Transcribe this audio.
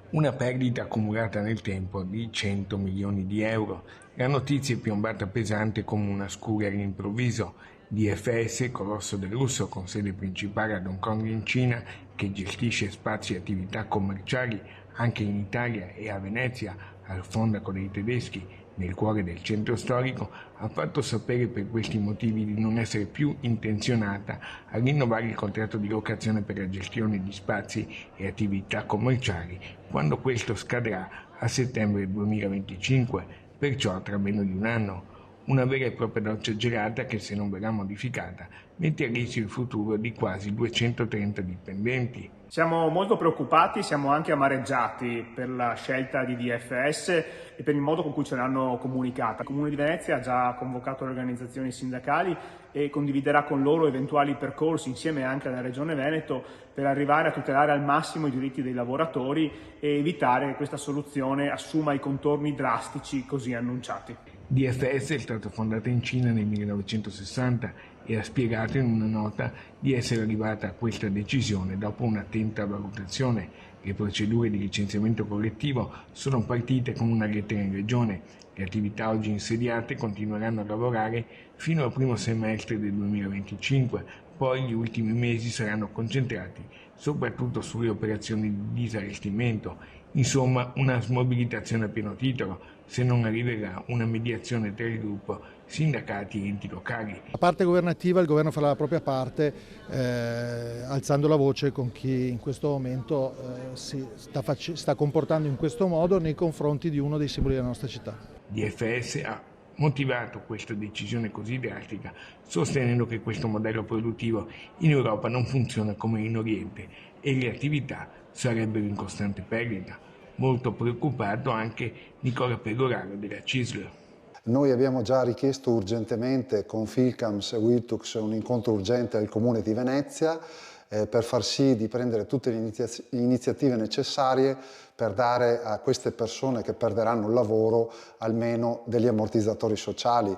Una perdita accumulata nel tempo di 100 milioni di euro. La notizia è piombata pesante come una scura all'improvviso. DFS, colosso del russo con sede principale ad Hong Kong in Cina, che gestisce spazi e attività commerciali anche in Italia e a Venezia, al Fondaco dei tedeschi, nel cuore del centro storico, ha fatto sapere per questi motivi di non essere più intenzionata a rinnovare il contratto di locazione per la gestione di spazi e attività commerciali quando questo scadrà a settembre 2025, perciò tra meno di un anno. Una vera e propria doccia gelata che, se non verrà modificata, mette a rischio il futuro di quasi 230 dipendenti. Siamo molto preoccupati, siamo anche amareggiati per la scelta di DFS e per il modo con cui ce l'hanno comunicata. Il Comune di Venezia ha già convocato le organizzazioni sindacali e condividerà con loro eventuali percorsi insieme anche alla Regione Veneto per arrivare a tutelare al massimo i diritti dei lavoratori e evitare che questa soluzione assuma i contorni drastici così annunciati. DFS è stata fondata in Cina nel 1960 e ha spiegato in una nota di essere arrivata a questa decisione dopo un'attenta valutazione. Le procedure di licenziamento collettivo sono partite con una lettera in regione. Le attività oggi insediate continueranno a lavorare fino al primo semestre del 2025, poi gli ultimi mesi saranno concentrati soprattutto sulle operazioni di disallestimento. Insomma, una smobilitazione a pieno titolo, se non arriverà una mediazione tra il gruppo, sindacati e enti locali. La parte governativa, il governo farà la propria parte alzando la voce con chi in questo momento si sta comportando in questo modo nei confronti di uno dei simboli della nostra città. DFS ha motivato questa decisione così drastica sostenendo che questo modello produttivo in Europa non funziona come in Oriente e le attività sarebbero in costante perdita. Molto preoccupato anche Nicola Pegoraro della CISL. Noi abbiamo già richiesto urgentemente con Philcams e Wiltux un incontro urgente al Comune di Venezia per far sì di prendere tutte le iniziative necessarie per dare a queste persone che perderanno il lavoro almeno degli ammortizzatori sociali.